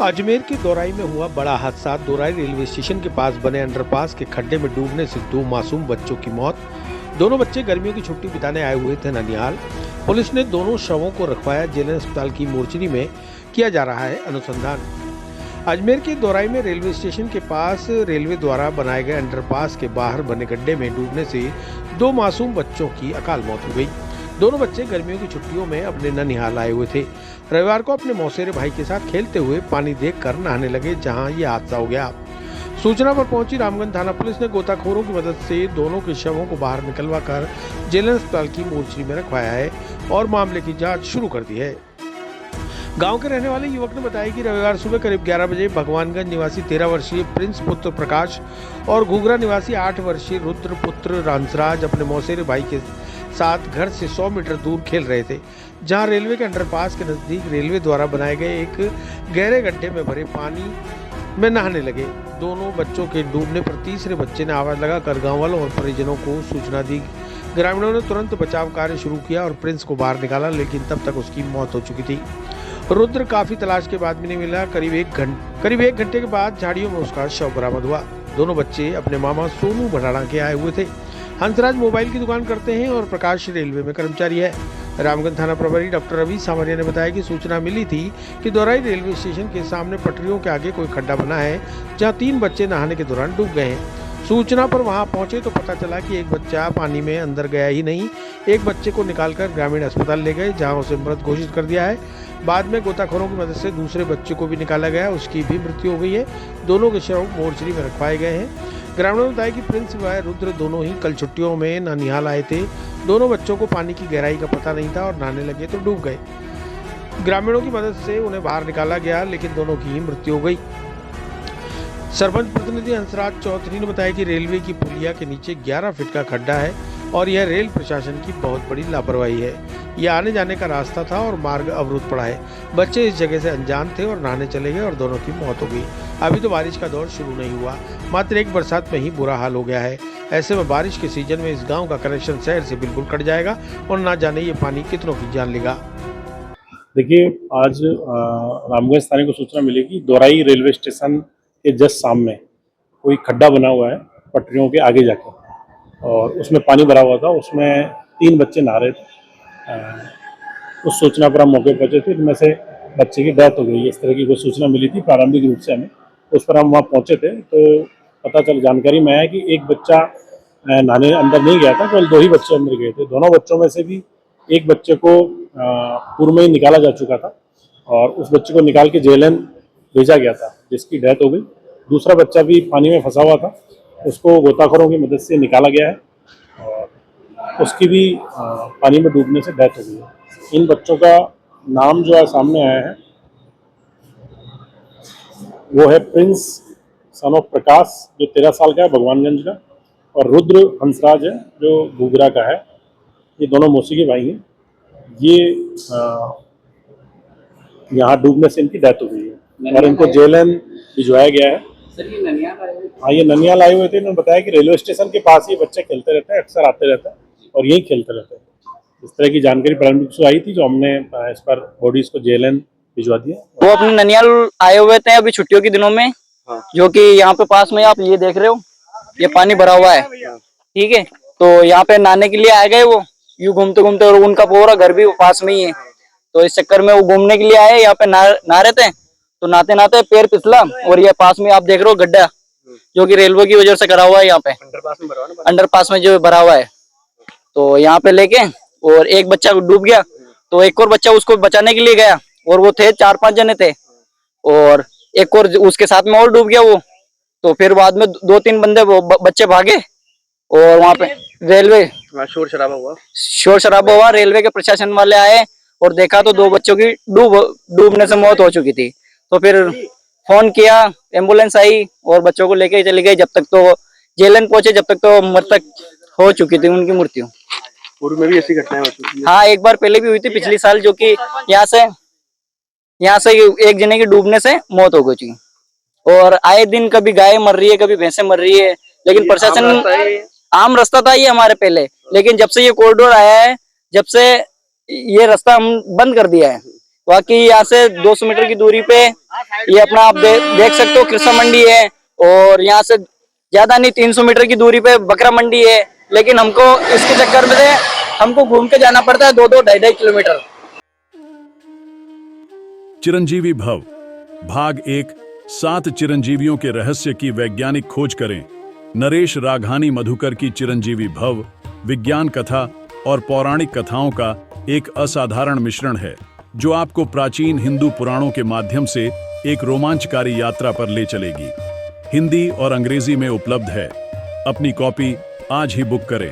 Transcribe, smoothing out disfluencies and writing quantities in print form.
अजमेर के दौराई में हुआ बड़ा हादसा। दौराई रेलवे स्टेशन के पास बने अंडरपास के खड्डे में डूबने से दो मासूम बच्चों की मौत। दोनों बच्चे गर्मियों की छुट्टी बिताने आए हुए थे ननिहाल। पुलिस ने दोनों शवों को रखवाया। जेल अस्पताल की मोर्चरी में किया जा रहा है अनुसंधान। अजमेर के दौराई में रेलवे स्टेशन के पास रेलवे द्वारा बनाए गए अंडरपास के बाहर बने गड्ढे में डूबने से दो मासूम बच्चों की अकाल मौत हो गई। दोनों बच्चे गर्मियों की छुट्टियों में अपने ननिहाल आए हुए थे। रविवार को अपने मौसेरे भाई के साथ खेलते हुए पानी देखकर नहाने लगे, जहां ये हादसा हो गया। सूचना पर पहुंची रामगंज थाना पुलिस ने गोताखोरों की मदद से दोनों के शवों को बाहर निकलवा कर जेल अस्पताल की मोर्चरी में रखवाया है और मामले की जांच शुरू कर दी है। गांव के रहने वाले युवक ने बताया कि रविवार सुबह करीब 11 बजे भगवानगंज निवासी 13 वर्षीय प्रिंस पुत्र प्रकाश और घुघरा निवासी 8 वर्षीय रुद्र पुत्र रांसराज अपने मौसेरे भाई के साथ घर से 100 मीटर दूर खेल रहे थे, जहां रेलवे के अंडरपास के नजदीक रेलवे द्वारा बनाए गए एक गहरे गड्ढे में भरे पानी में नहाने लगे। दोनों बच्चों के डूबने पर तीसरे बच्चे ने आवाज लगाकर गांव वालों और परिजनों को सूचना दी। ग्रामीणों ने तुरंत बचाव कार्य शुरू किया और प्रिंस को बाहर निकाला, लेकिन तब तक उसकी मौत हो चुकी थी। रुद्र काफी तलाश के बाद भी नहीं मिला। करीब एक घंटे के बाद झाड़ियों में उसका शव बरामद हुआ। दोनों बच्चे अपने मामा सोनू भटाड़ा के आए हुए थे। हंसराज मोबाइल की दुकान करते हैं और प्रकाश रेलवे में कर्मचारी है। रामगंज थाना प्रभारी डॉक्टर रवि सामरिया ने बताया कि सूचना मिली थी कि दौराई रेलवे स्टेशन के सामने पटरियों के आगे कोई खड्डा बना है, जहां 3 बच्चे नहाने के दौरान डूब गए हैं। सूचना पर वहां पहुंचे तो पता चला कि एक बच्चा पानी में अंदर गया ही नहीं। एक बच्चे को निकालकर ग्रामीण अस्पताल ले गए, जहां उसे मृत घोषित कर दिया है। बाद में गोताखोरों की मदद से दूसरे बच्चे को भी निकाला गया, उसकी भी मृत्यु हो गई है। दोनों के शव मोर्चरी में रखवाए गए हैं। ग्रामीणों ने बताया कि प्रिंस व रुद्र दोनों ही कल छुट्टियों में ननिहाल आए थे। दोनों बच्चों को पानी की गहराई का पता नहीं था और नहाने लगे तो डूब गए। ग्रामीणों की मदद से उन्हें बाहर निकाला गया, लेकिन दोनों की ही मृत्यु हो गई। सरपंच प्रतिनिधि हंसराज चौधरी ने बताया कि रेलवे की पुलिया के नीचे 11 फीट का खड्डा है और यह रेल प्रशासन की बहुत बड़ी लापरवाही है। यह आने जाने का रास्ता था और मार्ग अवरुद्ध पड़ा है। बच्चे इस जगह से अनजान थे और नहाने चले गए और दोनों की मौत हो गई। अभी तो बारिश का दौर शुरू नहीं हुआ, मात्र एक बरसात में ही बुरा हाल हो गया है। ऐसे में बारिश के सीजन में इस गांव का कनेक्शन शहर से बिल्कुल कट जाएगा और ना जाने ये पानी कितनों की जान लेगा। देखिए, आज रामगंज थाने को सूचना मिली कि दौराई रेलवे स्टेशन के जस्ट सामने कोई खड्डा बना हुआ है पटरियों के आगे जाके, और उसमें पानी भरा हुआ था। उसमें 3 बच्चे नहा रहे थे। उस सूचना पर हम मौके पहुंचे थे, इनमें से बच्चे की डेथ हो गई। इस तरह की कोई सूचना मिली थी प्रारंभिक रूप से हमें। उस पर हम वहाँ पहुंचे थे तो पता चल जानकारी में आया कि एक बच्चा नहाने अंदर नहीं गया था, केवल 2 ही बच्चे अंदर गए थे। दोनों बच्चों में से भी एक बच्चे को पूर्व में ही निकाला जा चुका था और उस बच्चे को निकाल के जेएलएन भेजा गया था, जिसकी डेथ हो गई। दूसरा बच्चा भी पानी में फंसा हुआ था, उसको गोताखोरों की मदद से निकाला गया है और उसकी भी पानी में डूबने से डेथ हो गई है। इन बच्चों का नाम जो है सामने आया है वो है प्रिंस सन ऑफ प्रकाश, जो 13 साल का है, भगवानगंज का, और रुद्र हंसराज है जो घुघरा का है। ये दोनों मौसी के भाई हैं। ये यहाँ डूबने से इनकी डेथ हो गई है और इनको जेएलएन भिजवाया गया है। हाँ, ये ननिहाल आए हुए थे। इन्होंने बताया कि रेलवे स्टेशन के पास ये बच्चे खेलते रहते हैं, अक्सर आते रहते हैं और यही खेलते रहते हैं। इस तरह की जानकारी प्रारंभिक से आई थी, जो हमने इस पर बॉडीज को जेएलएन भिजवा दिया। वो अपने ननिहाल आए हुए थे अभी छुट्टियों के दिनों में। हाँ। जो कि यहाँ पे पास में आप ये देख रहे हो, ये पानी भरा हुआ है, ठीक है। तो यहाँ पे नहाने के लिए आए गए वो, यूं घूमते घूमते, और उनका पूरा घर भी पास में ही है। तो इस चक्कर में वो घूमने के लिए आए, यहाँ पे नहा रहे थे। तो नहाते नहाते पैर फिसला और ये पास में आप देख रहे हो गड्ढा, जो कि रेलवे की वजह से करा हुआ है। यहाँ पे अंडरपास में जो भरा हुआ है, तो यहाँ पे लेके और एक बच्चा डूब गया। तो एक और बच्चा उसको बचाने के लिए गया और वो थे 4-5 जने थे और एक और उसके साथ में और डूब गया वो। तो फिर बाद में 2-3 बंदे बच्चे भागे और वहाँ पे रेलवे शोर शराबा हुआ। रेलवे के प्रशासन वाले आए और देखा तो 2 बच्चों की डूबने से मौत हो चुकी थी। तो फिर फोन किया, एम्बुलेंस आई और बच्चों को लेके चली गई। जब तक तो जेएलएन पहुंचे, जब तक तो मृतक हो चुकी थी उनकी मृत्यु। पूर्व में भी ऐसी घटनाएं हो चुकी है। हाँ, एक बार पहले भी हुई थी पिछले साल, जो कि यहाँ से एक जने की डूबने से मौत हो गई थी। और आए दिन कभी गाय मर रही है, कभी भैंसे मर रही है, लेकिन प्रशासन आम रास्ता था ये हमारे पहले, लेकिन जब से ये कॉरिडोर आया है, जब से ये रास्ता हम बंद कर दिया है बाकी यहाँ से 200 मीटर की दूरी पे ये अपना आप देख सकते हो कृषि मंडी है, और यहाँ से ज्यादा नहीं 300 मीटर की दूरी पे बकरा मंडी है। लेकिन हमको इसके चक्कर में हमको घूम के जाना पड़ता है 2-2, 2.5 किलोमीटर। चिरंजीवी भव भाग 1 7 चिरंजीवियों के रहस्य की वैज्ञानिक खोज करें। नरेश राघानी मधुकर की चिरंजीवी भव विज्ञान कथा और पौराणिक कथाओं का एक असाधारण मिश्रण है, जो आपको प्राचीन हिंदू पुराणों के माध्यम से एक रोमांचकारी यात्रा पर ले चलेगी। हिंदी और अंग्रेजी में उपलब्ध है। अपनी कॉपी आज ही बुक करें।